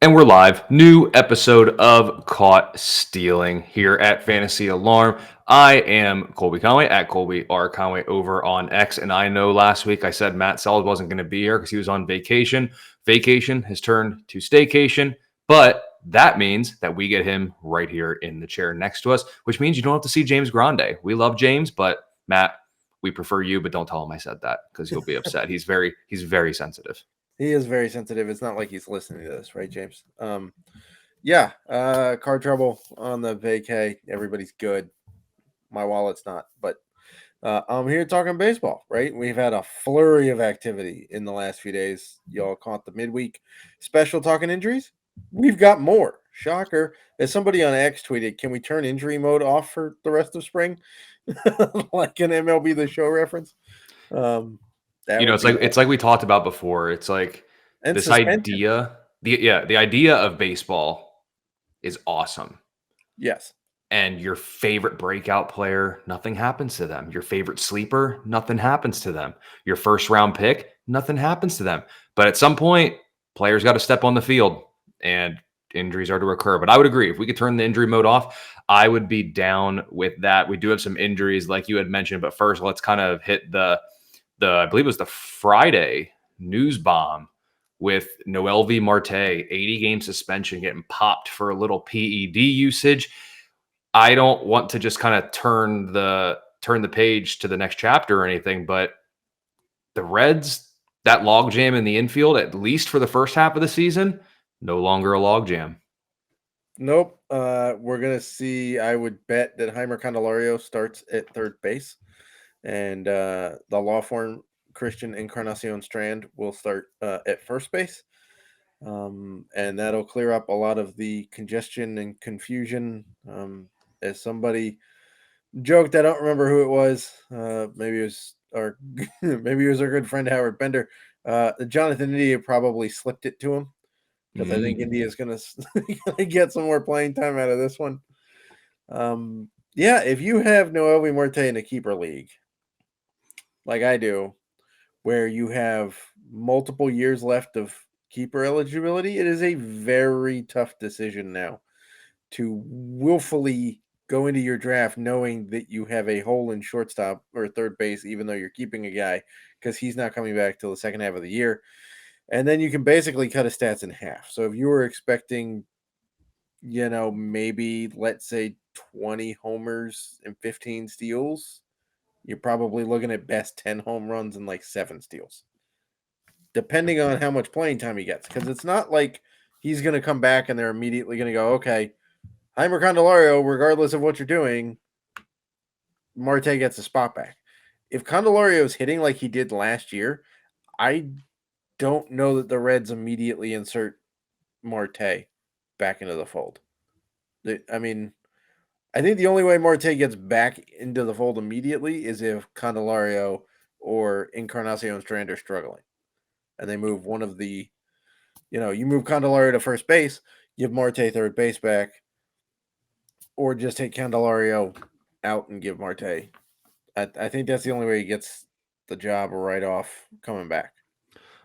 And we're live. New episode of Caught Stealing here at Fantasy Alarm. I am Colby Conway at Colby R. Conway over on X. And I know last week I said Matt Selz wasn't going to be here because he was on vacation. Vacation has turned to staycation. But that means that we get him right here in the chair next to us, which means you don't have to see James Grande. We love James, but Matt, we prefer you, but don't tell him I said that because he'll be upset. He's very sensitive. He is very sensitive. It's not like he's listening to this, right, James? Car trouble on the vacay. Everybody's good. My wallet's not, but I'm here talking baseball, right? We've had a flurry of activity in the last few days. Y'all caught the midweek special talking injuries. We've got more. Shocker. As somebody on X tweeted, can we turn injury mode off for the rest of spring? Like an MLB The Show reference. That would It's like we talked about before. It's like and this suspension. idea, the idea of baseball is awesome. Yes. And your favorite breakout player, nothing happens to them. Your favorite sleeper, nothing happens to them. Your first round pick, nothing happens to them. But at some point, players got to step on the field and injuries are to occur. But I would agree, if we could turn the injury mode off, I would be down with that. We do have some injuries like you had mentioned, but first let's kind of hit the I believe it was the Friday news bomb with Noelvi Marte, 80-game suspension, getting popped for a little PED usage. I don't want to just kind of turn the page to the next chapter or anything, but the Reds, that logjam in the infield, at least for the first half of the season, no longer a logjam. Nope. We're gonna see. I would bet that Heimer Candelario starts at third base, and the law firm Christian Encarnacion Strand will start at first base, and that'll clear up a lot of the congestion and confusion. As somebody joked, I don't remember who it was. Maybe it was our maybe it was our good friend Howard Bender. Jonathan India probably slipped it to him because I think India's gonna get some more playing time out of this one. If you have Noelvi Marte in a keeper league, like I do, where you have multiple years left of keeper eligibility, it is a very tough decision now to willfully go into your draft knowing that you have a hole in shortstop or third base, even though you're keeping a guy because he's not coming back till the second half of the year. And then you can basically cut his stats in half. So if you were expecting, maybe let's say 20 homers and 15 steals, you're probably looking at best 10 home runs and like 7 steals, depending on how much playing time he gets. Because it's not like he's going to come back and they're immediately going to go, okay, Heimer Candelario, regardless of what you're doing, Marte gets a spot back. If Candelario is hitting like he did last year, I don't know that the Reds immediately insert Marte back into the fold. I mean, I think the only way Marte gets back into the fold immediately is if Candelario or Encarnacion Strand are struggling. And they move one of the, you move Candelario to first base, give Marte third base back, or just take Candelario out and give Marte. I think that's the only way he gets the job right off coming back.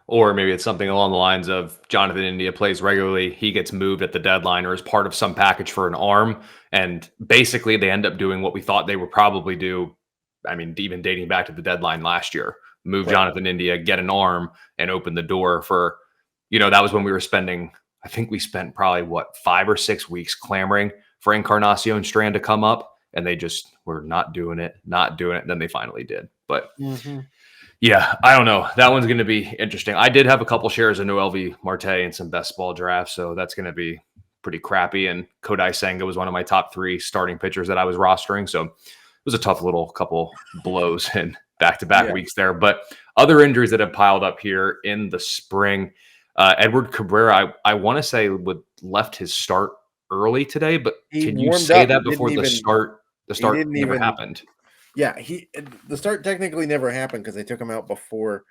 Or maybe it's something along the lines of Jonathan India plays regularly. He gets moved at the deadline or is part of some package for an arm. And basically they end up doing what we thought they would probably do. I mean, even dating back to the deadline last year, move Jonathan India, get an arm and open the door for, that was when we were spending, I think we spent probably 5 or 6 weeks clamoring for Encarnacion Strand to come up. And they just were not doing it. Then they finally did. But yeah, I don't know. That one's going to be interesting. I did have a couple shares of Noelvi Marte in some best ball drafts, so that's going to be pretty crappy. And Kodai Senga was one of my top 3 starting pitchers that I was rostering, so it was a tough little couple blows in back-to-back weeks there. But other injuries that have piled up here in the spring, Edward Cabrera, I want to say left his start early today, but can you say that before the start? The start never happened. Yeah, the start technically never happened because they took him out before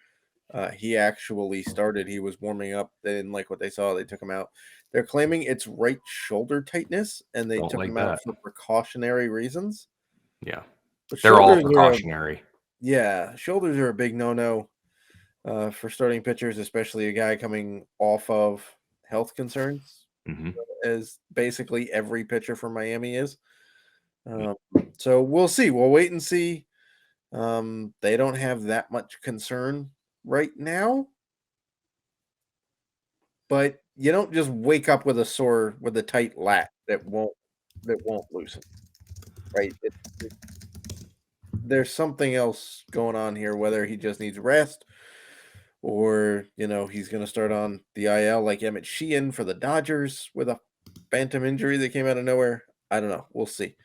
he actually started. He was warming up. They didn't like what they saw. They took him out. They're claiming it's right shoulder tightness, and they took him out for precautionary reasons. Yeah, they're all precautionary. Shoulders are a big no-no for starting pitchers, especially a guy coming off of health concerns, Hmm. as basically every pitcher from Miami is. So we'll see. We'll wait and see. They don't have that much concern right now, but you don't just wake up with a tight lat that won't loosen, right? There's something else going on here, whether he just needs rest or he's going to start on the IL like Emmett Sheehan for the Dodgers with a phantom injury that came out of nowhere. I don't know. We'll see.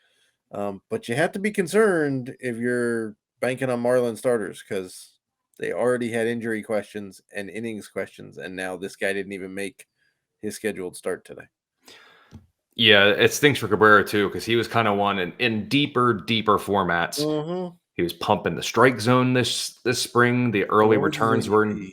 But you have to be concerned if you're banking on Marlin starters because they already had injury questions and innings questions, and now this guy didn't even make his scheduled start today. Yeah, it stinks for Cabrera too because he was kind of one in deeper formats. Mm-hmm. He was pumping the strike zone this spring. The early What was his returns were ADP?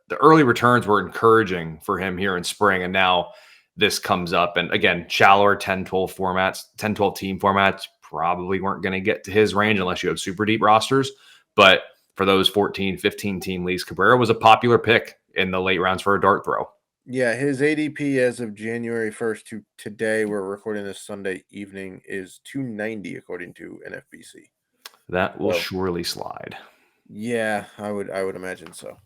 the early returns were encouraging for him here in spring, and now this comes up. And again, shallower 10-12 formats, 10-12 team formats probably weren't going to get to his range unless you have super deep rosters. But for those 14, 15 team leagues, Cabrera was a popular pick in the late rounds for a dart throw. Yeah, his ADP as of January 1st to today, we're recording this Sunday evening, is 290 according to NFBC. That will surely slide. Yeah, I would imagine so.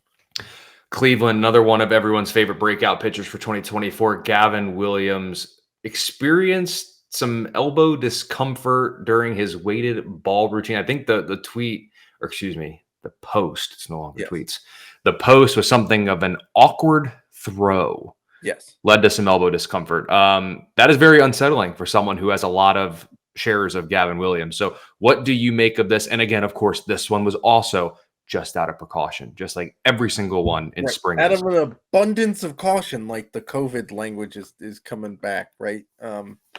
Cleveland, another one of everyone's favorite breakout pitchers for 2024, Gavin Williams, experienced some elbow discomfort during his weighted ball routine. I think the tweet, or excuse me, the post, it's no longer tweets. The post was something of an awkward throw. Yes. Led to some elbow discomfort. That is very unsettling for someone who has a lot of shares of Gavin Williams. So what do you make of this? And again, of course, this one was also just out of precaution, just like every single one in spring. Out of an abundance of caution, like the COVID language is coming back, right?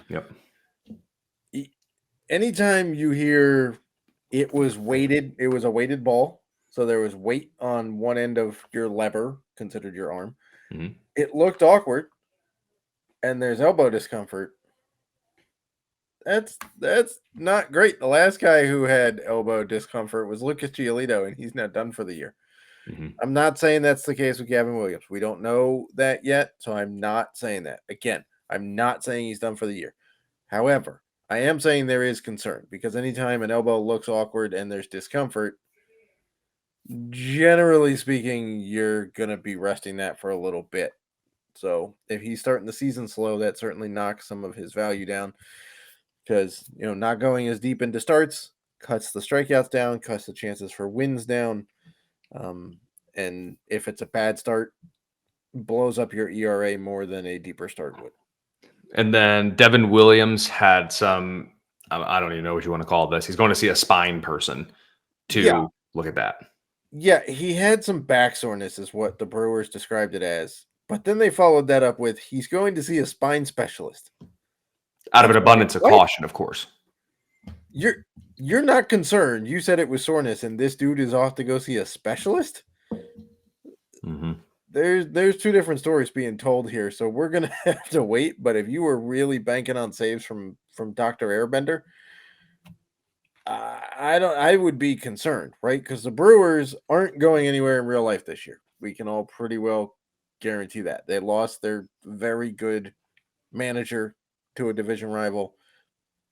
Yep. Anytime you hear it was a weighted ball, so there was weight on one end of your lever, considered your arm. Mm-hmm. It looked awkward, and there's elbow discomfort. That's not great. The last guy who had elbow discomfort was Lucas Giolito, and he's now done for the year. Mm-hmm. I'm not saying that's the case with Gavin Williams. We don't know that yet, so I'm not saying that. Again, I'm not saying he's done for the year. However, I am saying there is concern because anytime an elbow looks awkward and there's discomfort, generally speaking, you're going to be resting that for a little bit. So if he's starting the season slow, that certainly knocks some of his value down because, not going as deep into starts cuts the strikeouts down, cuts the chances for wins down. And if it's a bad start, blows up your ERA more than a deeper start would. And then Devin Williams had some, I don't even know what you want to call this. He's going to see a spine person to look at that. Yeah, he had some back soreness is what the Brewers described it as. But then they followed that up with he's going to see a spine specialist. Out of an abundance of caution, of course. You're not concerned. You said it was soreness, and this dude is off to go see a specialist? Mm-hmm. There's two different stories being told here, so we're gonna have to wait. But if you were really banking on saves from Dr. Airbender, I would be concerned, right? Because the Brewers aren't going anywhere in real life this year. We can all pretty well guarantee that. They lost their very good manager to a division rival.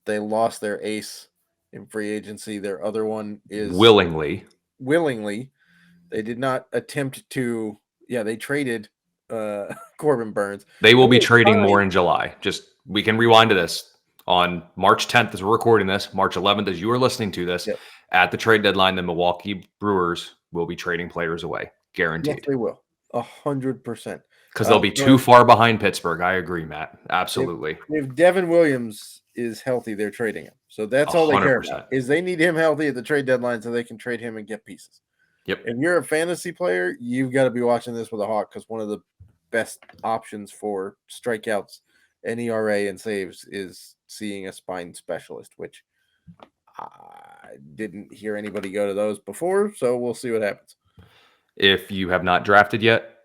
They lost their ace in free agency. Their other one is willingly. They did not attempt to. Yeah, they traded Corbin Burns. They will be trading more in July. We can rewind to this on March 10th as we're recording this, March 11th as you are listening to this. Yep. At the trade deadline, the Milwaukee Brewers will be trading players away, guaranteed. Yes, they will, 100%. Because they'll be too far behind Pittsburgh. I agree, Matt. Absolutely. If Devin Williams is healthy, they're trading him. So that's all they care about. Is they need him healthy at the trade deadline so they can trade him and get pieces. Yep. If you're a fantasy player, you've got to be watching this with a hawk because one of the best options for strikeouts and ERA and saves is seeing a spine specialist, which I didn't hear anybody go to those before, so we'll see what happens. If you have not drafted yet,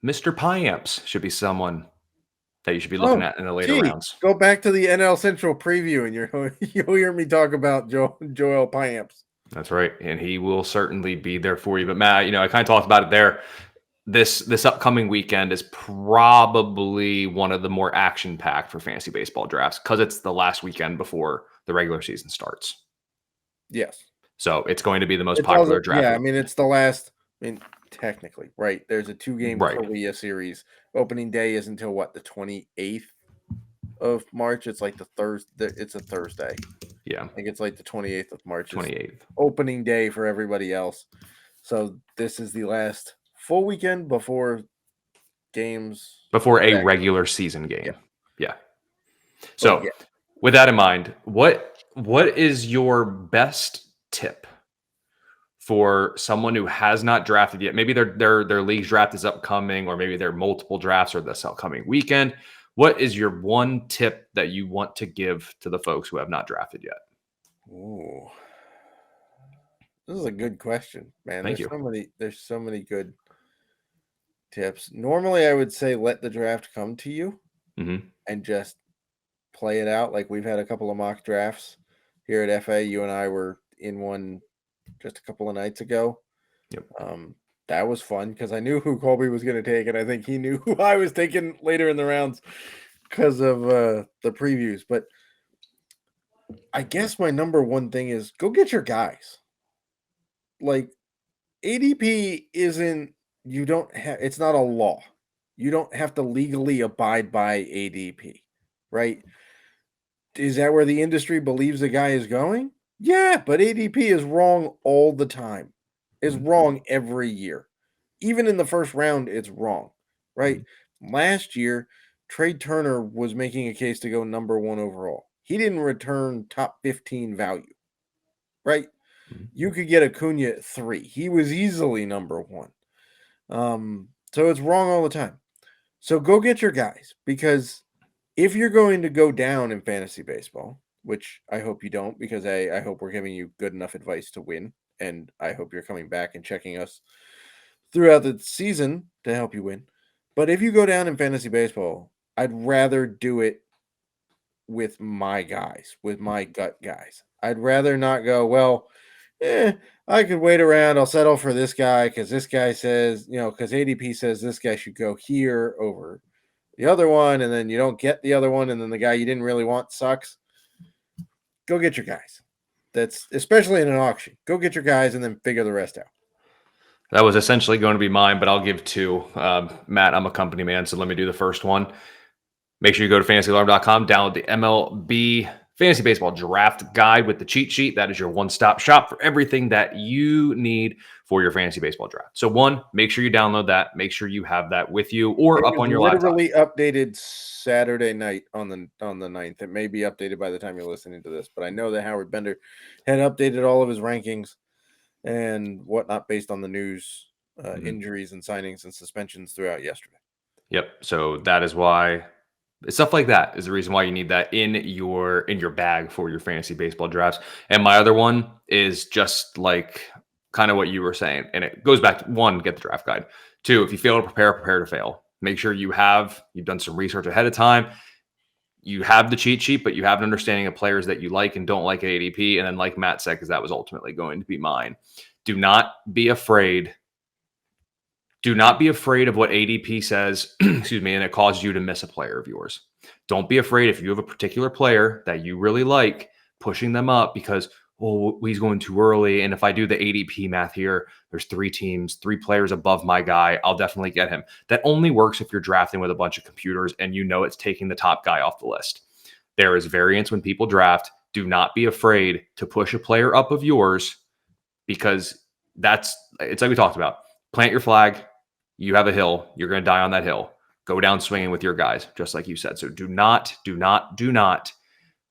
Mr. Piamps should be someone that you should be looking at in the later rounds. Go back to the NL Central preview and you'll hear me talk about Joel Piamps. That's right, and he will certainly be there for you. But Matt, I kind of talked about it there. this upcoming weekend is probably one of the more action packed for fantasy baseball drafts because it's the last weekend before the regular season starts. Yes. So it's going to be the most It's popular also, draft. yeah, I mean, it's the last, I mean, technically, right? There's a 2-game Right. Korea series. Opening day is until what, the 28th of March? It's like the Thursday. It's a Thursday. Yeah. I think it's like the 28th of March. 28th. Opening day for everybody else. So this is the last full weekend before games. Before a regular season game. Yeah. So yeah. with that in mind, what is your best tip for someone who has not drafted yet? Maybe their league's draft is upcoming, or maybe there are multiple drafts or this upcoming weekend. What is your one tip that you want to give to the folks who have not drafted yet? Ooh. This is a good question, man. Thank you. There's so many good tips. Normally I would say let the draft come to you and just play it out. Like we've had a couple of mock drafts here at FA. You and I were in one just a couple of nights ago. Yep. That was fun because I knew who Colby was going to take, and I think he knew who I was taking later in the rounds because of the previews. But I guess my number one thing is go get your guys. Like ADP isn't, you don't have, it's not a law. You don't have to legally abide by ADP, right? Is that where the industry believes the guy is going? Yeah, but ADP is wrong all the time. It's wrong every year. Even in the first round, it's wrong, right? Last year, Trey Turner was making a case to go number 1 overall. He didn't return top 15 value, right? You could get Acuna at 3. He was easily number 1. So it's wrong all the time. So go get your guys, because if you're going to go down in fantasy baseball, which I hope you don't, because I hope we're giving you good enough advice to win, and I hope you're coming back and checking us throughout the season to help you win. But if you go down in fantasy baseball, I'd rather do it with my guys, with my gut guys. I'd rather not go, well, I could wait around. I'll settle for this guy because this guy says, because ADP says this guy should go here over the other one, and then you don't get the other one, and then the guy you didn't really want sucks. Go get your guys. That's especially in an auction. Go get your guys and then figure the rest out. That was essentially going to be mine, but I'll give 2. Matt, I'm a company man, so let me do the first one. Make sure you go to fantasyalarm.com, download the MLB Fantasy Baseball Draft Guide with the cheat sheet. That is your one-stop shop for everything that you need for your fantasy baseball draft. So 1, make sure you download that. Make sure you have that with you or up on your laptop. Literally updated Saturday night on the 9th. It may be updated by the time you're listening to this, but I know that Howard Bender had updated all of his rankings and whatnot based on the news, injuries and signings and suspensions throughout yesterday. Yep. So that is why stuff like that is the reason why you need that in your bag for your fantasy baseball drafts. And my other one is just like kind of what you were saying. And it goes back to 1, get the draft guide. 2, if you fail to prepare to fail. Make sure you've done some research ahead of time. You have the cheat sheet, but you have an understanding of players that you like and don't like at ADP. And then like Matt said, because that was ultimately going to be mine. Do not be afraid. Do not be afraid of what ADP says, excuse me, and it causes you to miss a player of yours. Don't be afraid if you have a particular player that you really like, pushing them up because, he's going too early. And if I do the ADP math here, there's 3 teams, 3 players above my guy. I'll definitely get him. That only works if you're drafting with a bunch of computers and it's taking the top guy off the list. There is variance when people draft. Do not be afraid to push a player up of yours, because it's like we talked about. Plant your flag. You have a hill. You're going to die on that hill. Go down swinging with your guys, just like you said. So do not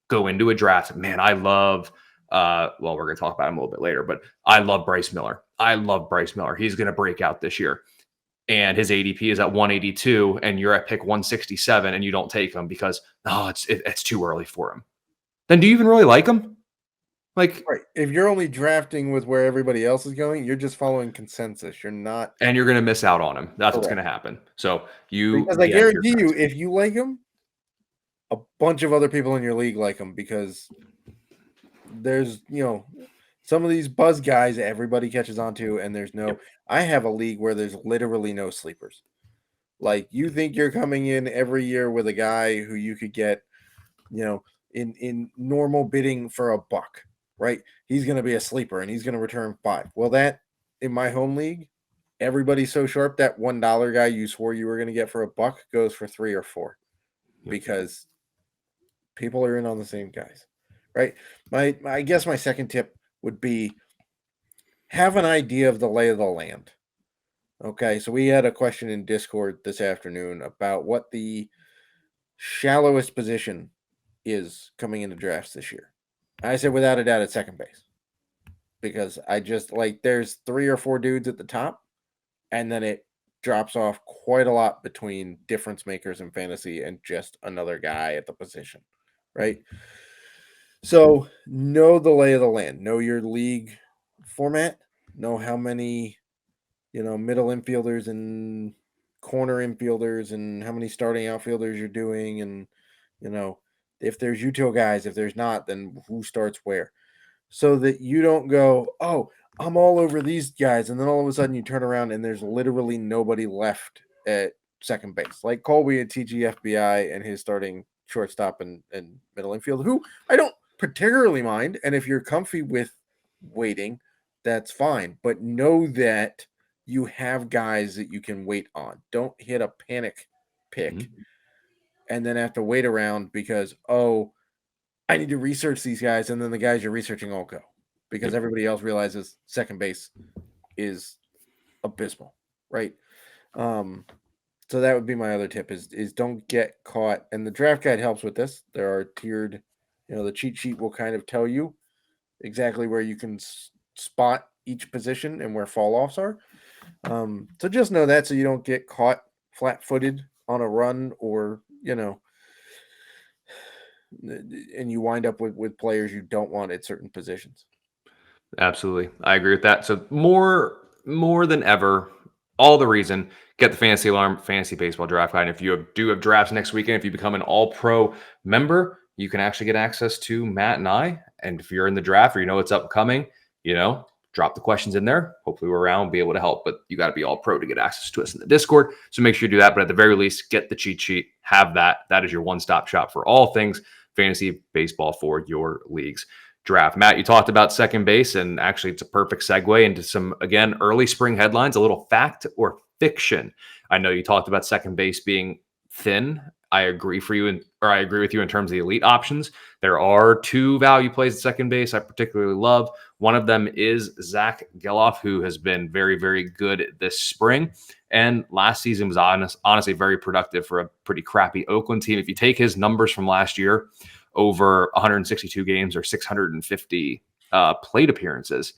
go into a draft. Man, I love, we're going to talk about him a little bit later, but I love Bryce Miller. He's going to break out this year. And his ADP is at 182, and you're at pick 167, and you don't take him because, it's too early for him. Then do you even really like him? Like, right. If you're only drafting with where everybody else is going, you're just following consensus. You're not, and you're going to miss out on him. That's what's going to happen. So because I guarantee you, if you like him, a bunch of other people in your league like him, because there's Some of these buzz guys everybody catches on to, and there's no. Yep. I have a league where there's literally no sleepers. Like you think you're coming in every year with a guy who you could get, in normal bidding for $1, right? He's going to be a sleeper and he's going to return 5. Well, that in my home league, everybody's so sharp that $1 guy you swore you were going to get for $1 goes for 3 or 4 because people are in on the same guys, right? I guess my second tip would be have an idea of the lay of the land. Okay, so we had a question in Discord this afternoon about what the shallowest position is coming into drafts this year. I said without a doubt at second base because I just like there's 3 or 4 dudes at the top, and then it drops off quite a lot between difference makers in fantasy and just another guy at the position, right? So know the lay of the land, know your league format, know how many middle infielders and corner infielders and how many starting outfielders you're doing, and if there's util guys, if there's not, then who starts where, so that you don't go, oh, I'm all over these guys, and then all of a sudden you turn around and there's literally nobody left at second base, like Colby at TGFBI and his starting shortstop and middle infield, who I don't particularly mind, and if you're comfy with waiting, that's fine, but know that you have guys that you can wait on. Don't hit a panic pick and then have to wait around because, oh, I need to research these guys. And then the guys you're researching all go because everybody else realizes second base is abysmal, right? So that would be my other tip is don't get caught. And the draft guide helps with this. There are tiered, the cheat sheet will kind of tell you exactly where you can spot each position and where fall offs are. So just know that so you don't get caught flat-footed on a run or, and you wind up with players you don't want at certain positions. Absolutely. I agree with that. So more than ever, all the reason, get the Fantasy Alarm Fantasy Baseball Draft Guide. And if you do have drafts next weekend, if you become an all-pro member, you can actually get access to Matt and I. And if you're in the draft or it's upcoming, drop the questions in there. Hopefully we're around, be able to help, but you got to be all pro to get access to us in the Discord. So make sure you do that. But at the very least, get the cheat sheet, have that. That is your one-stop shop for all things fantasy baseball for your leagues draft. Matt, you talked about second base, and actually it's a perfect segue into some, again, early spring headlines, a little fact or fiction. I know you talked about second base being thin. I agree with you in terms of the elite options. There are 2 value plays at second base I particularly love. One of them is Zack Gelof, who has been very, very good this spring. And last season was honestly very productive for a pretty crappy Oakland team. If you take his numbers from last year, over 162 games or 650 plate appearances,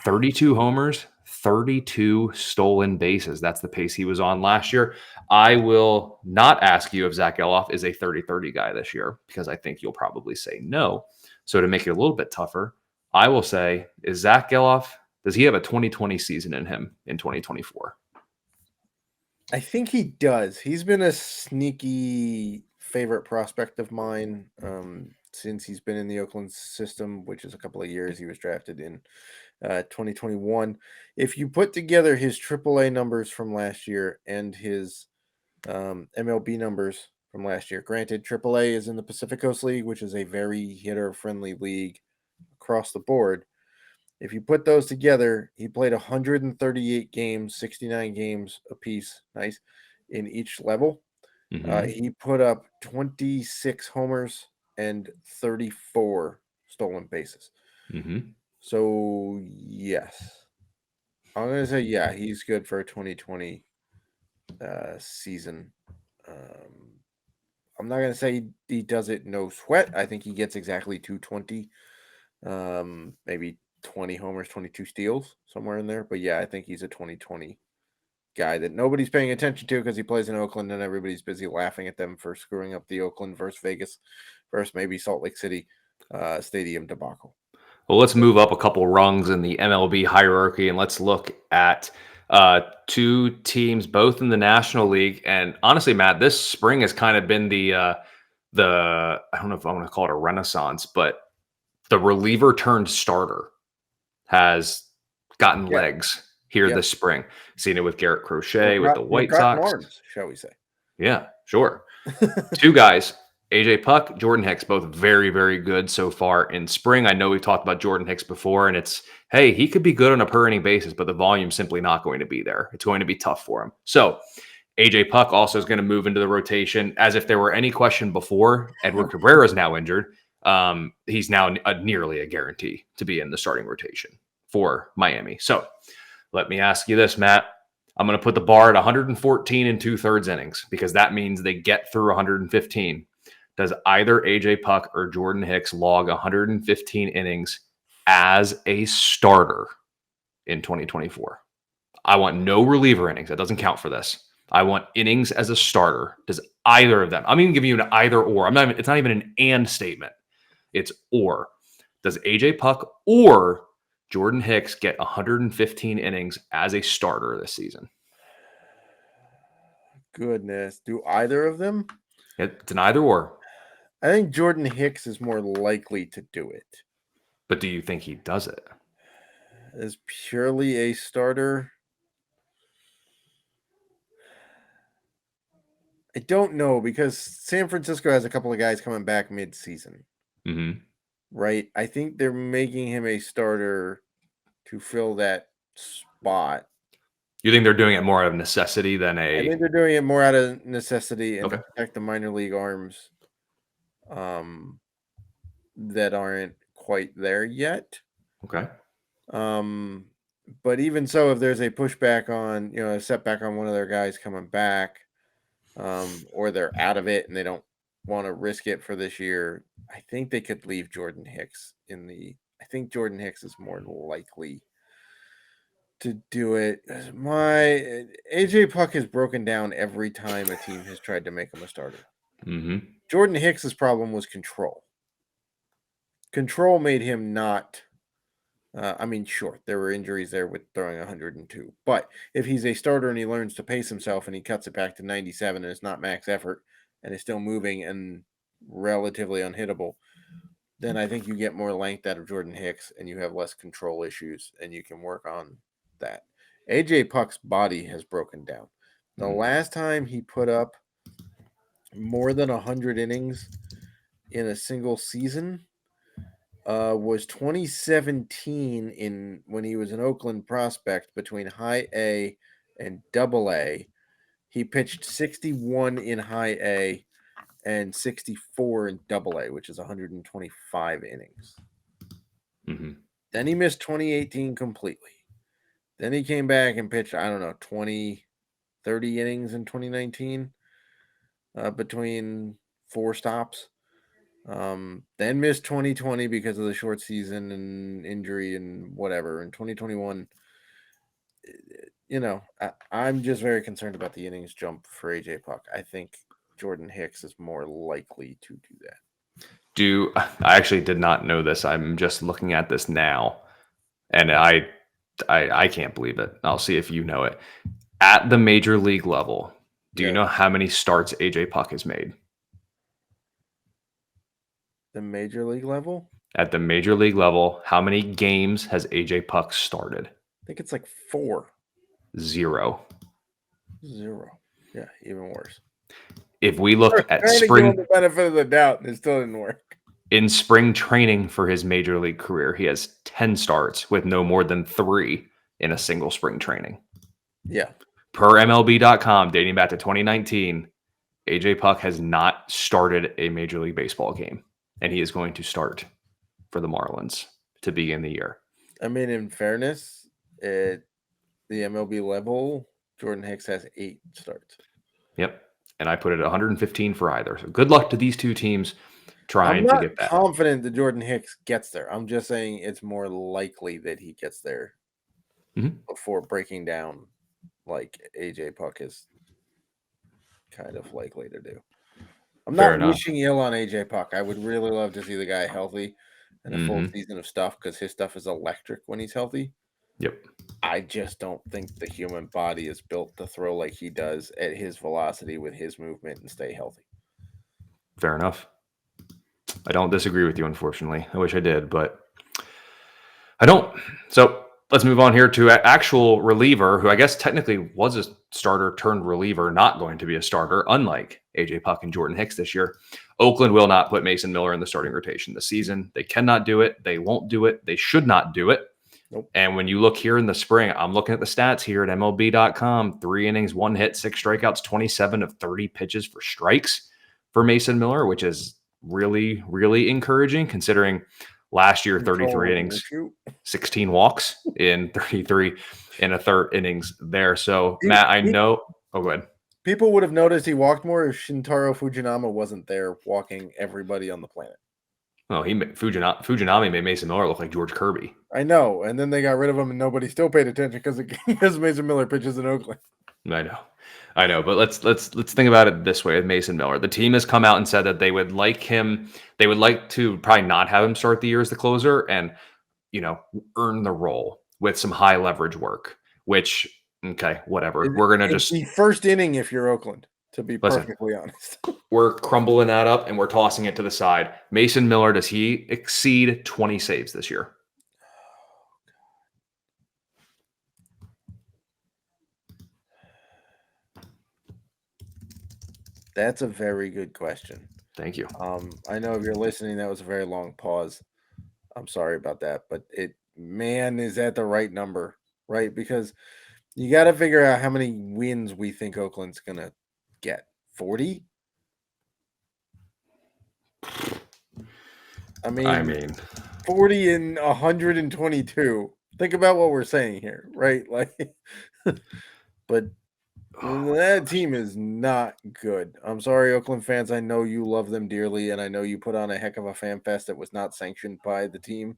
32 homers, 32 stolen bases. That's the pace he was on last year. I will not ask you if Zack Gelof is a 30-30 guy this year because I think you'll probably say no. So to make it a little bit tougher, I will say, is Zack Gelof, does he have a 2020 season in him in 2024? I think he does. He's been a sneaky favorite prospect of mine since he's been in the Oakland system, which is a couple of years. He was drafted in 2021. If you put together his AAA numbers from last year and his MLB numbers from last year, granted, AAA is in the Pacific Coast League, which is a very hitter-friendly league across the board. If you put those together, he played 138 games, 69 games apiece, nice, in each level. He put up 26 homers and 34 stolen bases. So, yes. I'm going to say, yeah, he's good for a 2020 season. I'm not going to say he does it no sweat. I think he gets exactly 220, maybe 20 homers, 22 steals, somewhere in there. But yeah, I think he's a 2020 guy that nobody's paying attention to because he plays in Oakland and everybody's busy laughing at them for screwing up the Oakland versus Vegas versus maybe Salt Lake City stadium debacle. Well, let's move up a couple rungs in the MLB hierarchy and let's look at 2 teams, both in the National League. And honestly, Matt, this spring has kind of been the I don't know if I want to call it a renaissance, but the reliever turned starter has gotten Yeah. legs here Yep. this spring. Seen it with Garrett Crochet, with the White Forgotten Sox. arms, shall we say. Yeah, sure. Two guys, AJ Puck, Jordan Hicks, both very, very good so far in spring. I know we've talked about Jordan Hicks before, and it's, hey, he could be good on a per inning basis, but the volume's simply not going to be there. It's going to be tough for him. So AJ Puck also is going to move into the rotation. As if there were any question before, Edward Cabrera is now injured. He's now nearly a guarantee to be in the starting rotation for Miami. So let me ask you this, Matt. I'm going to put the bar at 114 and 2/3 innings because that means they get through 115. Does either AJ Puck or Jordan Hicks log 115 innings as a starter in 2024? I want no reliever innings. That doesn't count for this. I want innings as a starter. Does either of them? I'm even giving you an either or. It's not even an and statement. It's or. Does AJ Puck or Jordan Hicks get 115 innings as a starter this season? Goodness. Do either of them? It's an either or. I think Jordan Hicks is more likely to do it. But do you think he does it? As purely a starter? I don't know because San Francisco has a couple of guys coming back mid-season. Mm-hmm. Right? I think they're making him a starter to fill that spot. You think they're doing it more out of necessity than I think they're doing it more out of necessity and Okay. to protect the minor league arms that aren't quite there yet. Okay. But even so, if there's a pushback on, a setback on one of their guys coming back, or they're out of it and they don't want to risk it for this year, I think they could leave Jordan Hicks I think Jordan Hicks is more likely to do it. My AJ Puck has broken down every time a team has tried to make him a starter. Mm-hmm. Jordan Hicks's problem was control. Control made him not. Sure, there were injuries there with throwing 102. But if he's a starter and he learns to pace himself and he cuts it back to 97 and it's not max effort and is still moving and relatively unhittable, then I think you get more length out of Jordan Hicks and you have less control issues and you can work on that. AJ Puck's body has broken down. The last time he put up more than 100 innings in a single season was 2017 when he was an Oakland prospect between high A and double A. He pitched 61 in high A and 64 in double A, which is 125 innings. Mm-hmm. Then he missed 2018 completely. Then he came back and pitched, 30 innings in 2019 between 4 stops. Then missed 2020 because of the short season and injury and whatever. In 2021, I'm just very concerned about the innings jump for AJ Puck. I think Jordan Hicks is more likely to do that. I actually did not know this. I'm just looking at this now, and I can't believe it. I'll see if you know it. At the major league level, do you know how many starts AJ Puck has made? The major league level? At the major league level, how many games has AJ Puck started? I think it's like 4. 0. 0. Yeah, even worse. If we look at spring, spring, to give him the benefit of the doubt, it still didn't work. In spring training for his major league career, he has 10 starts with no more than 3 in a single spring training. Yeah. Per MLB.com, dating back to 2019, AJ Puck has not started a Major League Baseball game, and he is going to start for the Marlins to begin the year. In fairness, at the MLB level, Jordan Hicks has 8 starts. Yep. And I put it at 115 for either. So good luck to these two teams trying to get that. I'm not confident that Jordan Hicks gets there. I'm just saying it's more likely that he gets there before breaking down like AJ Puck is kind of likely to do. I'm not wishing ill on AJ Puck. I would really love to see the guy healthy and a full season of stuff because his stuff is electric when he's healthy. Yep. I just don't think the human body is built to throw like he does at his velocity with his movement and stay healthy. Fair enough. I don't disagree with you, unfortunately. I wish I did, but I don't. So let's move on here to an actual reliever who I guess technically was a starter turned reliever, not going to be a starter, unlike AJ Puck and Jordan Hicks this year. Oakland will not put Mason Miller in the starting rotation this season. They cannot do it. They won't do it. They should not do it. Nope. And when you look here in the spring, I'm looking at the stats here at MLB.com. 3 innings, 1 hit, 6 strikeouts, 27 of 30 pitches for strikes for Mason Miller, which is really, really encouraging considering last year, 33 innings, 16 walks in 33 and a third innings there. So, Matt, I know. Oh, go ahead. People would have noticed he walked more if Shintaro Fujinami wasn't there walking everybody on the planet. Oh, Fujinami made Mason Miller look like George Kirby. I know, and then they got rid of him, and nobody still paid attention because Mason Miller pitches in Oakland. I know, but let's think about it this way with Mason Miller. The team has come out and said that they would like him. They would like to probably not have him start the year as the closer and, earn the role with some high leverage work. Which, okay, whatever. We're gonna just the first inning if you're Oakland. To be perfectly honest, we're crumbling that up and we're tossing it to the side. Mason Miller, does he exceed 20 saves this year? That's a very good question. Thank you. I know if you're listening, that was a very long pause. I'm sorry about that, but is that the right number, right? Because you got to figure out how many wins we think Oakland's going to get. 40? I mean 40 and 122. Think about what we're saying here, right? Like, but that team is not good. I'm sorry, Oakland fans. I know you love them dearly, and I know you put on a heck of a fan fest that was not sanctioned by the team.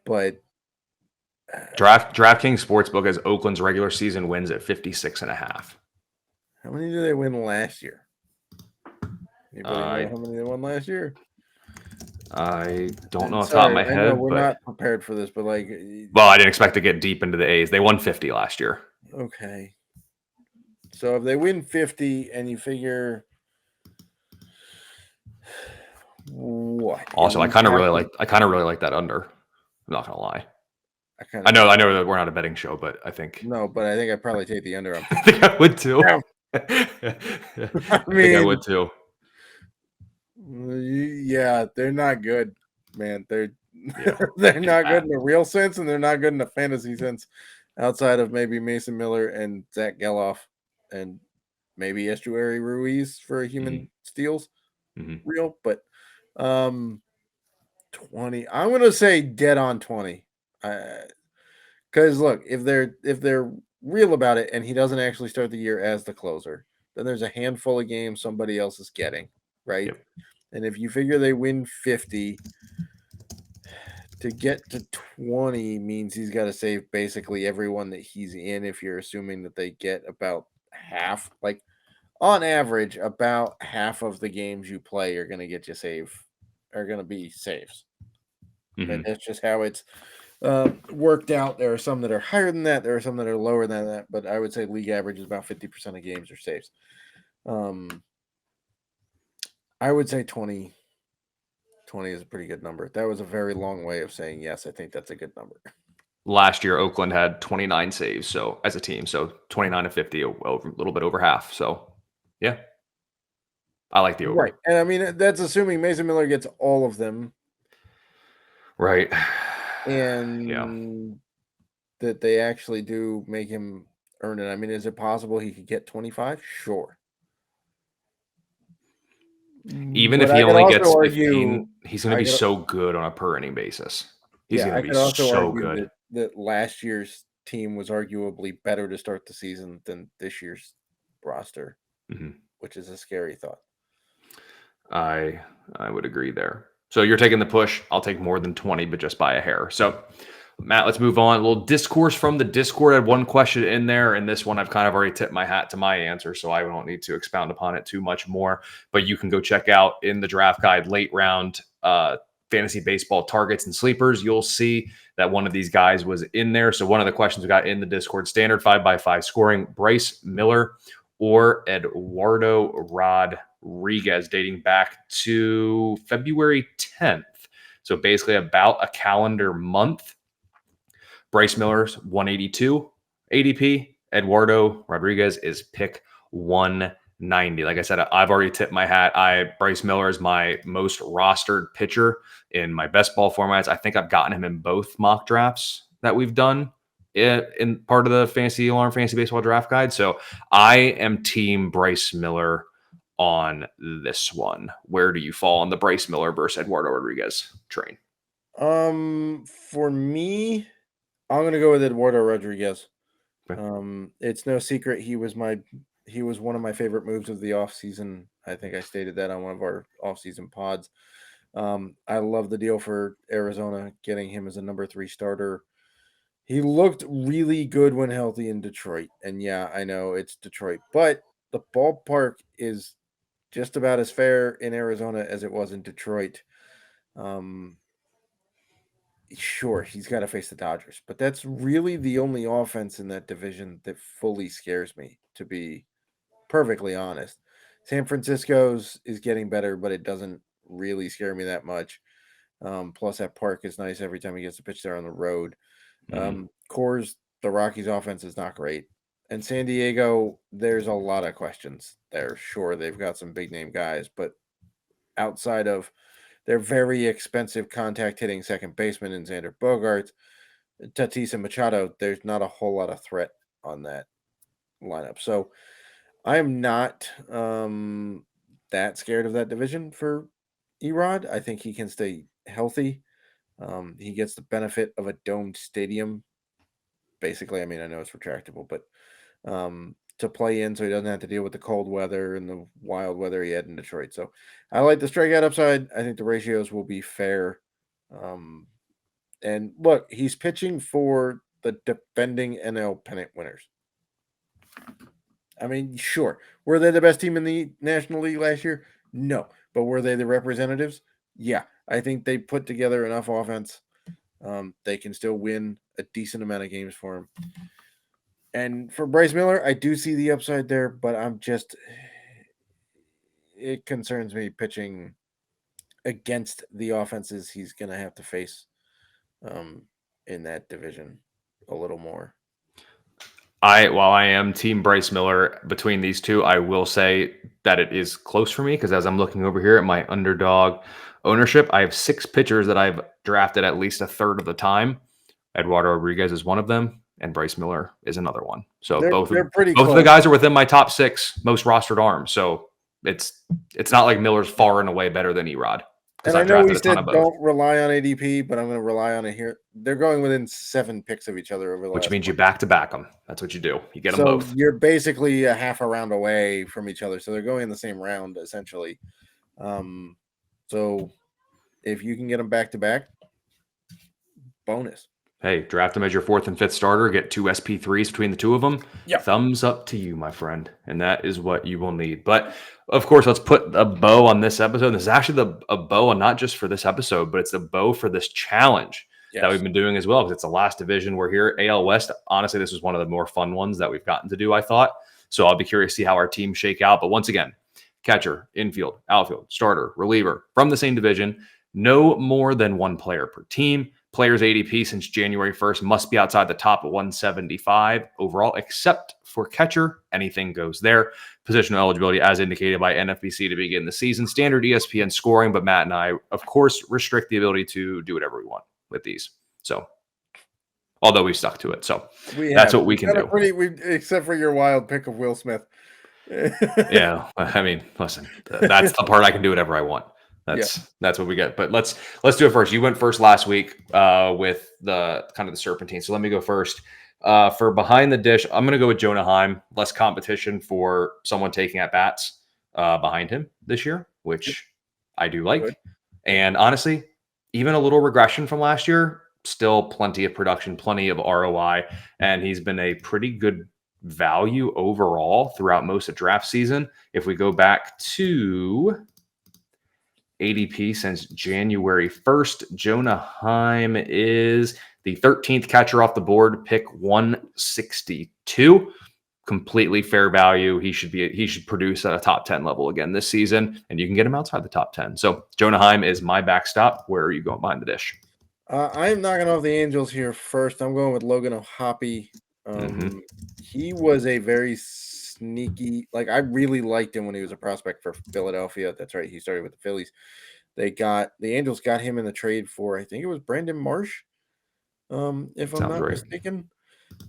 But DraftKings Sportsbook has Oakland's regular season wins at 56.5. How many did they win last year? Anybody know how many they won last year? I don't know off the top of my head. We're not prepared for this, but I didn't expect to get deep into the A's. They won 50 last year. Okay. So if they win 50 and you figure what? Also, I kind of really like that under. I'm not gonna lie. I know that we're not a betting show, but I think I'd probably take the under. I think I would too. I think I would too. Yeah, they're not good, man. They're not good in the real sense, and they're not good in the fantasy sense, outside of maybe Mason Miller and Zack Gelof, and maybe Estuary Ruiz for human steals. Real, but 20. I'm gonna say dead on 20. Because look, if they're real about it, and he doesn't actually start the year as the closer, then there's a handful of games somebody else is getting, right? Yep. And if you figure they win 50, to get to 20 means he's got to save basically everyone that he's in. If you're assuming that they get about half, like on average, about half of the games you play are going to get you are going to be saves. And that's just how it's worked out. There are some that are higher than that. There are some that are lower than that. But I would say league average is about 50% of games are saves. I would say 20. 20 is a pretty good number. That was a very long way of saying yes. I think that's a good number. Last year, Oakland had 29 saves, so as a team, so 29 to 50, a little bit over half. So, yeah, I like the over. Right, and I mean that's assuming Mason Miller gets all of them. Right, and that they actually do make him earn it. I mean, is it possible he could get 25? Sure. Even if he only gets 15, he's going to be so good on a per inning basis. He's going to be so good. That last year's team was arguably better to start the season than this year's roster, which is a scary thought. I would agree there. So you're taking the push. I'll take more than 20, but just by a hair. So, Matt, let's move on. A little discourse from the Discord. I had one question in there, and this one I've kind of already tipped my hat to my answer, so I don't need to expound upon it too much more. But you can go check out in the draft guide late round fantasy baseball targets and sleepers. You'll see that one of these guys was in there. So one of the questions we got in the Discord, standard 5x5 scoring, Bryce Miller or Eduardo Rodriguez, dating back to February 10th. So basically about a calendar month Bryce Miller's 182 ADP. Eduardo Rodriguez is pick 190. Like I said, I've already tipped my hat. Bryce Miller is my most rostered pitcher in my best ball formats. I think I've gotten him in both mock drafts that we've done in part of the Fantasy Alarm Fantasy Baseball Draft Guide. So I am team Bryce Miller on this one. Where do you fall on the Bryce Miller versus Eduardo Rodriguez train? For me, I'm gonna go with Eduardo Rodriguez. Okay. It's no secret he was one of my favorite moves of the offseason. I think I stated that on one of our offseason pods. I love the deal for Arizona, getting him as a number 3 starter. He looked really good when healthy in Detroit. And yeah, I know it's Detroit, but the ballpark is just about as fair in Arizona as it was in Detroit. Sure, he's got to face the Dodgers, but that's really the only offense in that division that fully scares me, to be perfectly honest. San Francisco's is getting better, but it doesn't really scare me that much. Plus, that park is nice every time he gets to pitch there on the road. Coors, the Rockies' offense is not great. And San Diego, there's a lot of questions there. Sure, they've got some big name guys, but outside of their very expensive contact hitting second baseman in Xander Bogaerts, Tatis and Machado, there's not a whole lot of threat on that lineup. So I am not that scared of that division for Erod. I think he can stay healthy. He gets the benefit of a domed stadium. Basically, I mean, I know it's retractable, but to play in so he doesn't have to deal with the cold weather and the wild weather he had in Detroit. So I like the strikeout upside. I think the ratios will be fair. And look, he's pitching for the defending NL pennant winners. I mean, sure. Were they the best team in the National League last year? No. But were they the representatives? Yeah. I think they put together enough offense. They can still win a decent amount of games for him. And for Bryce Miller, I do see the upside there, but it concerns me pitching against the offenses he's going to have to face in that division a little more. While I am team Bryce Miller between these two, I will say that it is close for me because as I'm looking over here at my underdog ownership, I have 6 pitchers that I've drafted at least a third of the time. Eduardo Rodriguez is one of them, and Bryce Miller is another one. So both of the guys are within my top 6 most rostered arms. So it's not like Miller's far and away better than Erod. And I know we said don't rely on ADP, but I'm going to rely on it here. They're going within 7 picks of each other over the which means you back them. That's what you do. You get them both. You're basically a half a round away from each other. So they're going in the same round, essentially. So if you can get them back to back, bonus. Hey, draft them as your 4th and 5th starter. Get 2 SP3s between the two of them. Yep. Thumbs up to you, my friend. And that is what you will need. But, of course, let's put a bow on this episode. This is actually a bow, and not just for this episode, but it's a bow for this challenge that we've been doing as well, because it's the last division we're here. AL West, honestly, this was one of the more fun ones that we've gotten to do, I thought. So I'll be curious to see how our teams shake out. But once again, catcher, infield, outfield, starter, reliever from the same division, no more than 1 player per team. Players' ADP since January 1st must be outside the top 175 overall, except for catcher. Anything goes there. Positional eligibility as indicated by NFBC to begin the season. Standard ESPN scoring, but Matt and I, of course, restrict the ability to do whatever we want with these. So, although we've stuck to it. So, that's what we can do. Except for your wild pick of Will Smith. Yeah. I mean, listen, that's the part I can do whatever I want. That's what we get. But let's do it first. You went first last week with the kind of the serpentine. So let me go first. For behind the dish, I'm going to go with Jonah Heim. Less competition for someone taking at bats behind him this year, which I do like. Good. And honestly, even a little regression from last year, still plenty of production, plenty of ROI, and he's been a pretty good value overall throughout most of draft season. If we go back to ADP since January 1st, Jonah Heim is the 13th catcher off the board, pick 162. Completely fair value. He should produce at a top 10 level again this season, and you can get him outside the top 10. So Jonah Heim is my backstop. Where are you going behind the dish? I'm knocking off the Angels here first. I'm going with Logan O'Hoppe. Hmm. He was a very sneaky. Like I really liked him when he was a prospect for Philadelphia. That's right. He started with the Phillies. The Angels got him in the trade for I think it was Brandon Marsh. If I'm Sounds not right. mistaken.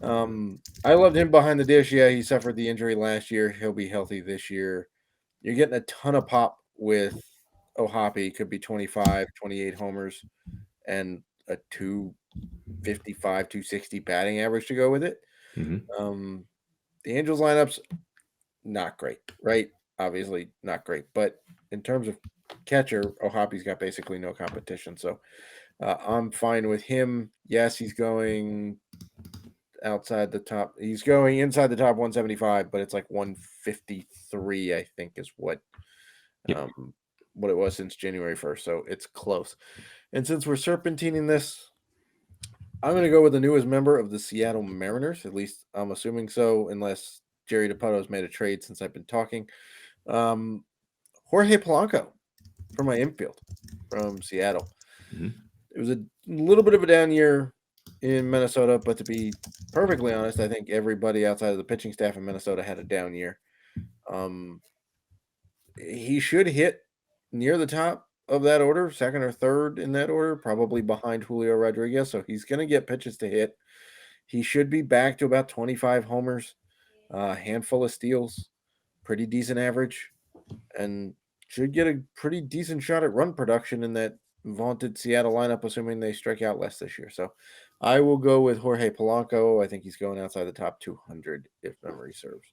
I loved him behind the dish. Yeah, he suffered the injury last year. He'll be healthy this year. You're getting a ton of pop with O'Hoppe. Could be 25, 28 homers and a 255, 260 batting average to go with it. Hmm. Um, the Angels lineups, not great, right? Obviously, not great. But in terms of catcher, O'Hoppe's got basically no competition. So I'm fine with him. Yes, he's going outside the top. He's going inside the top 175, but it's like 153, I think, is Yep. what it was since January 1st. So it's close. And since we're serpentining this, I'm going to go with the newest member of the Seattle Mariners. At least I'm assuming so, unless Jerry DePuto's made a trade since I've been talking. Um, Jorge Polanco for my infield from Seattle. Hmm. It was a little bit of a down year in Minnesota, but to be perfectly honest, I think everybody outside of the pitching staff in Minnesota had a down year. Um, he should hit near the top of that order, second or third in that order, probably behind Julio Rodriguez. So he's going to get pitches to hit. He should be back to about 25 homers, a handful of steals, pretty decent average, and should get a pretty decent shot at run production in that vaunted Seattle lineup, assuming they strike out less this year. So I will go with Jorge Polanco. I think he's going outside the top 200 if memory serves.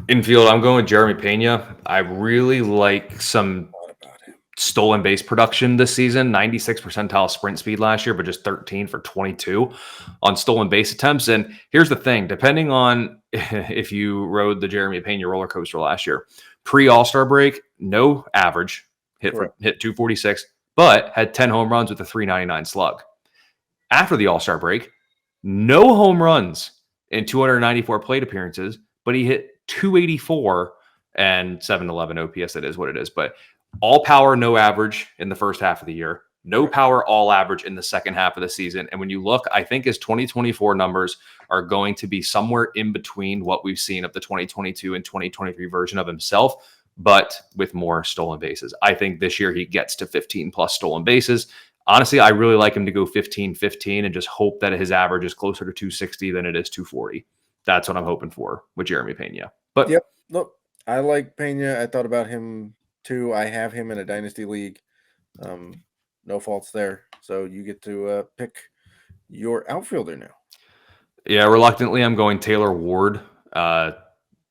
Infield, I'm going with Jeremy Pena. I really like some What about him? stolen base production this season. 96 percentile sprint speed last year, but just 13 for 22 on stolen base attempts. And here's the thing, depending on if you rode the Jeremy Pena roller coaster last year, pre All-Star break, no average, hit Correct. 246, but had 10 home runs with a 399 slug. After the All-Star break, no home runs in 294 plate appearances, but he hit 284 and 711 OPS. That is what it is. But all power, no average in the first half of the year. No power, all average in the second half of the season. And when you look, I think his 2024 numbers are going to be somewhere in between what we've seen of the 2022 and 2023 version of himself, but with more stolen bases. I think this year he gets to 15 plus stolen bases. Honestly, I really like him to go 15-15 and just hope that his average is closer to 260 than it is 240. That's what I'm hoping for with Jeremy Pena. But Yep. Look, I like Pena. I thought about him too. I have him in a dynasty league. No faults there. So you get to pick your outfielder now. yeah, reluctantly, I'm going Taylor Ward.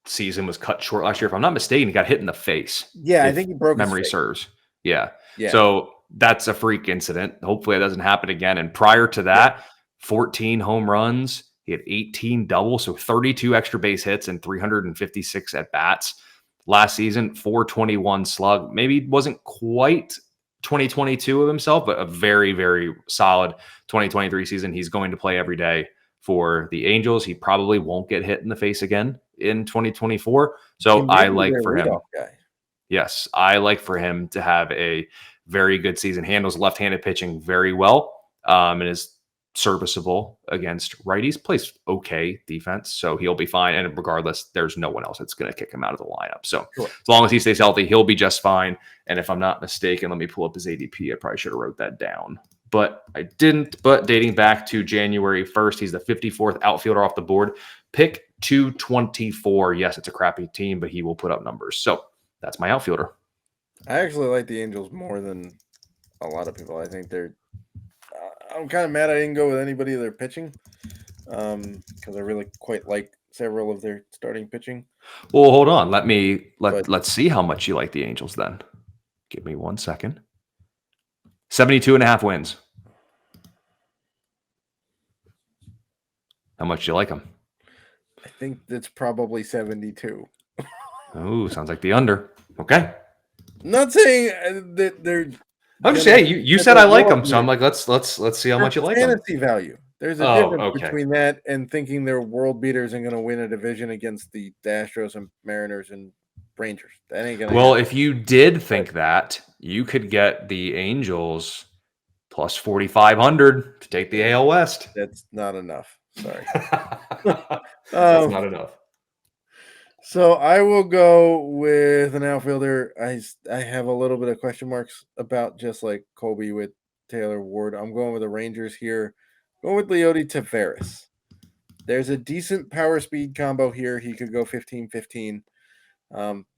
Season was cut short last year. If I'm not mistaken, he got hit in the face. Yeah, I If think he broke his memory face. serves. Yeah. Yeah. So that's a freak incident. Hopefully it doesn't happen again. And prior to that, 14 home runs. He had 18 doubles, so 32 extra base hits and 356 at bats. Last season, 421 slug. Maybe wasn't quite 2022 of himself, but a very, very solid 2023 season. He's going to play every day for the Angels. He probably won't get hit in the face again in 2024. He So may I be like their for him. leadoff guy. Yes, I like for him to have a very good season. Handles left-handed pitching very well, and is serviceable against righties. Plays okay defense, so he'll be fine. And regardless, there's no one else that's going to kick him out of the lineup. So Correct. as long as he stays healthy, he'll be just fine. And if I'm not mistaken, let me pull up his ADP. I probably should have wrote that down, but I didn't. But dating back to January 1st, he's the 54th outfielder off the board. Pick 224. Yes, it's a crappy team, but he will put up numbers. So that's my outfielder. I actually like the Angels more than a lot of people. I think they're. I'm kind of mad I didn't go with anybody of their pitching, because I really quite like several of their starting pitching. Well, hold on. But Let's see how much you like the Angels then. Give me 1 second. 72.5 wins. How much do you like them? I think that's probably 72. Oh, sounds like the under. Okay. I'm not saying that they're. I'm just gonna saying you get said the I like them, world so I'm beater. like let's see how much you For like them. fantasy value. There's a Oh, difference okay. between that and thinking they're world beaters and going to win a division against the Astros and Mariners and Rangers. That ain't going to Well, happen. if you did think that, you could get the Angels Plus 4,500 to take the AL West. That's not enough. Sorry. That's not enough. So I will go with an outfielder. I have a little bit of question marks about, just like Colby with Taylor Ward. I'm going with the Rangers here. Going with Leody Taveras. There's a decent power speed combo here. He could go 15-15.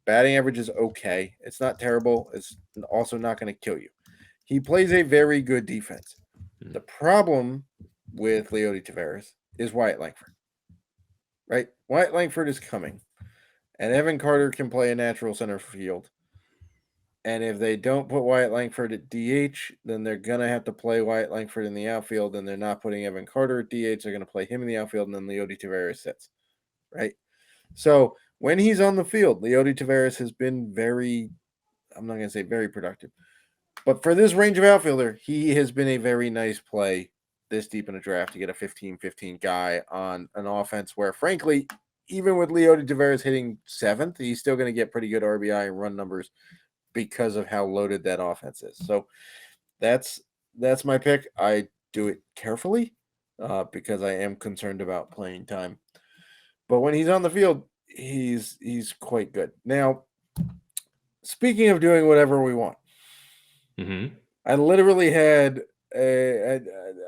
Batting average is okay. It's not terrible. It's also not going to kill you. He plays a very good defense. The problem with Leody Taveras is Wyatt Langford. Right? Wyatt Langford is coming. And Evan Carter can play a natural center field. And if they don't put Wyatt Langford at DH, then they're going to have to play Wyatt Langford in the outfield, and they're not putting Evan Carter at DH. They're going to play him in the outfield, and then Leody Taveras sits. Right? So when he's on the field, Leody Taveras has been I'm not going to say very productive, but for this range of outfielder, he has been a very nice play this deep in a draft to get a 15-15 guy on an offense where, frankly, even with Leody Taveras hitting 7th, he's still going to get pretty good RBI and run numbers because of how loaded that offense is. So that's my pick. I do it carefully because I am concerned about playing time. But when he's on the field, he's quite good. Now, speaking of doing whatever we want, I literally had I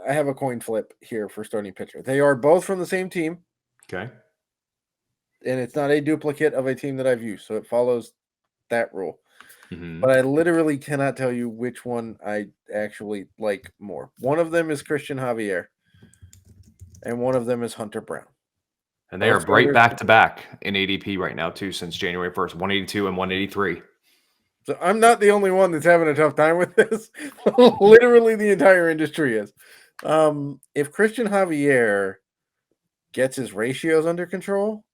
have a coin flip here for starting pitcher. They are both from the same team. Okay. And it's not a duplicate of a team that I've used, so it follows that rule. Mm-hmm. But I literally cannot tell you which one I actually like more. One of them is Christian Javier, and one of them is Hunter Brown. And they are right back to back in ADP right now, too, since January 1st, 182 and 183. So I'm not the only one that's having a tough time with this. Literally, the entire industry is. If Christian Javier gets his ratios under control,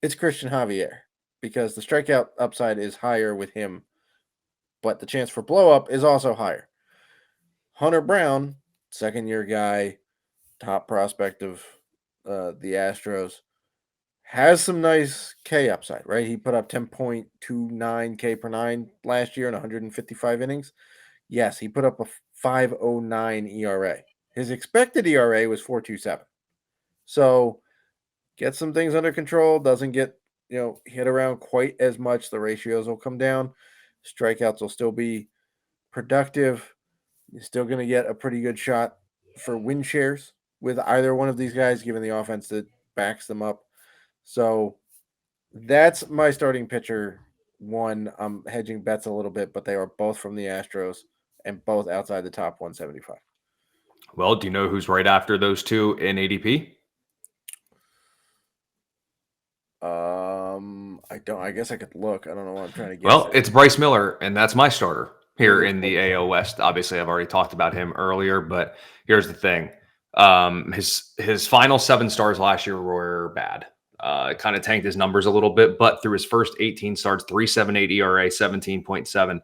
it's Christian Javier because the strikeout upside is higher with him, but the chance for blow up is also higher. Hunter Brown, second-year guy, top prospect of the Astros, has some nice K upside, right? He put up 10.29 K per 9 last year in 155 innings. Yes, he put up a 5.09 ERA. His expected ERA was 4.27. So get some things under control, doesn't get hit around quite as much. The ratios will come down. Strikeouts will still be productive. You're still going to get a pretty good shot for win shares with either one of these guys, given the offense that backs them up. So that's my starting pitcher one. I'm hedging bets a little bit, but they are both from the Astros and both outside the top 175. Well, do you know who's right after those two in ADP? I don't. I guess I could look. I don't know what I'm trying to guess. Well, it's Bryce Miller, and that's my starter here in the AL West. Obviously, I've already talked about him earlier, but here's the thing. His final 7 stars last year were bad. It kind of tanked his numbers a little bit, but through his first 18 starts, 3.78 ERA, 17.7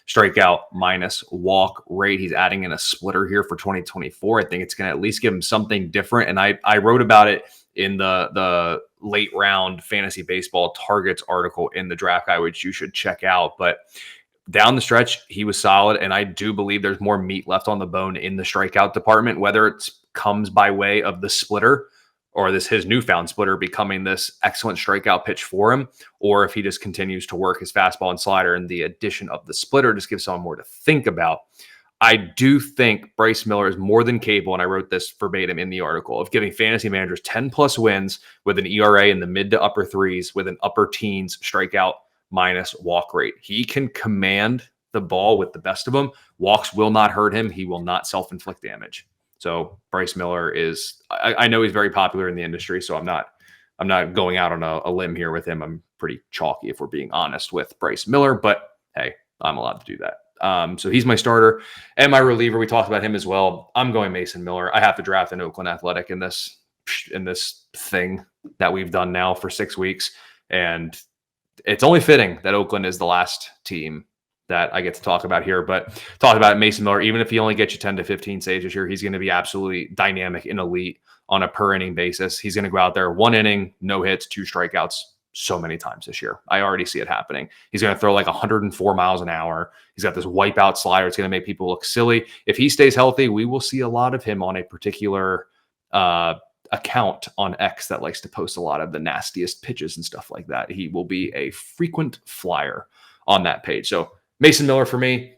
strikeout minus walk rate. He's adding in a splitter here for 2024. I think it's going to at least give him something different. And I wrote about it in the late round fantasy baseball targets article in the draft guide, which you should check out. But down the stretch, he was solid. And I do believe there's more meat left on the bone in the strikeout department, whether it comes by way of the splitter or his newfound splitter becoming this excellent strikeout pitch for him, or if he just continues to work his fastball and slider, and the addition of the splitter just gives someone more to think about. I do think Bryce Miller is more than capable, and I wrote this verbatim in the article, of giving fantasy managers 10-plus wins with an ERA in the mid to upper 3s with an upper teens strikeout minus walk rate. He can command the ball with the best of them. Walks will not hurt him. He will not self-inflict damage. So Bryce Miller is, I know he's very popular in the industry, so I'm not going out on a limb here with him. I'm pretty chalky if we're being honest with Bryce Miller, but hey, I'm allowed to do that. So he's my starter and my reliever. We talked about him as well. I'm going Mason Miller. I have to draft an Oakland Athletic in this thing that we've done now for 6 weeks. And it's only fitting that Oakland is the last team that I get to talk about here, but talk about Mason Miller. Even if he only gets you 10 to 15 saves this year, he's going to be absolutely dynamic and elite on a per inning basis. He's going to go out there 1 inning, no hits, 2 strikeouts, so many times this year. I already see it happening. He's going to throw like 104 miles an hour. He's got this wipeout slider. It's going to make people look silly. If he stays healthy, we will see a lot of him on a particular account on X that likes to post a lot of the nastiest pitches and stuff like that. He will be a frequent flyer on that page. So Mason Miller for me.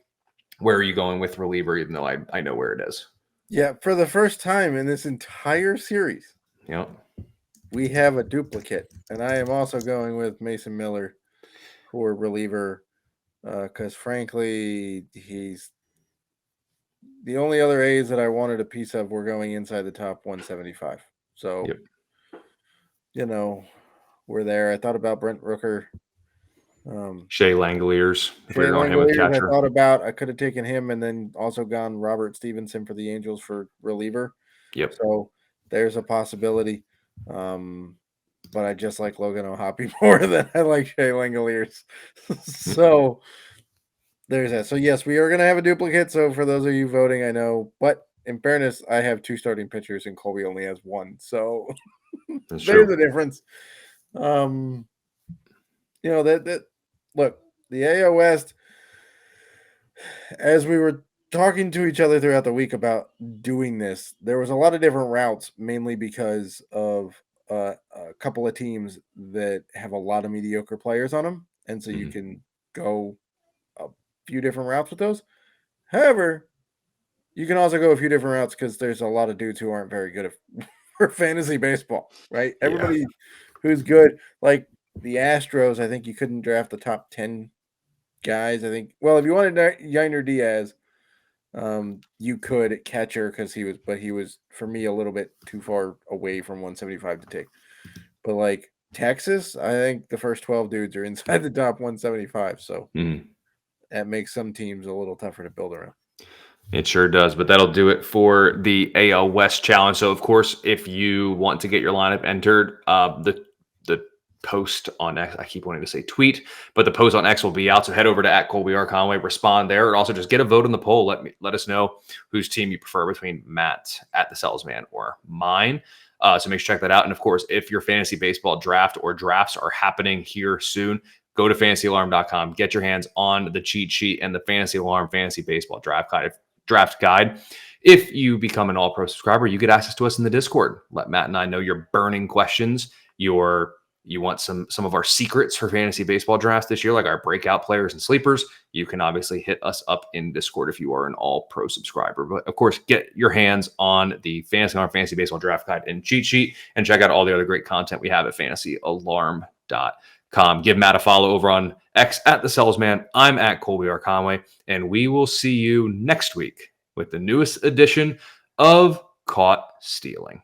Where are you going with reliever, even though I know where it is? Yeah, for the first time in this entire series, we have a duplicate. And I am also going with Mason Miller for reliever because, frankly, he's the only other A's that I wanted a piece of were going inside the top 175. So, we're there. I thought about Brent Rooker. Shea Langoliers. If we were going him with catcher. I thought about I could have taken him and then also gone Robert Stevenson for the Angels for reliever. Yep. So there's a possibility. But I just like Logan O'Hoppe more than I like Shea Langoliers. So there's that. So yes, we are going to have a duplicate. So for those of you voting, I know. But in fairness, I have 2 starting pitchers and Colby only has 1. So there's a difference. That look, the AL West, as we were talking to each other throughout the week about doing this, there was a lot of different routes, mainly because of a couple of teams that have a lot of mediocre players on them. And so you can go a few different routes with those. However, you can also go a few different routes because there's a lot of dudes who aren't very good for fantasy baseball, right? Everybody who's good, like the Astros, I think you couldn't draft the top 10 guys. I think, well, if you wanted Yainer Diaz, you could at catcher because he was for me a little bit too far away from 175 to take. But like Texas, I think the first 12 dudes are inside the top 175. So that makes some teams a little tougher to build around. It sure does, but that'll do it for the AL West Challenge. So, of course, if you want to get your lineup entered, the post on X, I keep wanting to say tweet, but the post on X will be out. So head over to @Colby respond there, or also just get a vote in the poll. Let us know whose team you prefer between Matt at the Salesman or mine. So make sure to check that out. And of course, if your fantasy baseball draft or drafts are happening here soon, go to fantasyalarm.com, get your hands on the cheat sheet and the Fantasy Alarm Fantasy Baseball Draft Guide. If you become an All-Pro subscriber, you get access to us in the Discord. Let Matt and I know your burning questions, you want some of our secrets for fantasy baseball drafts this year, like our breakout players and sleepers, you can obviously hit us up in Discord if you are an All-Pro subscriber. But of course, get your hands on the Fantasy Alarm Fantasy Baseball Draft Guide and cheat sheet, and check out all the other great content we have at fantasyalarm.com. Give Matt a follow over on X at the Salesman. I'm at Colby R. Conway, and we will see you next week with the newest edition of Caught Stealing.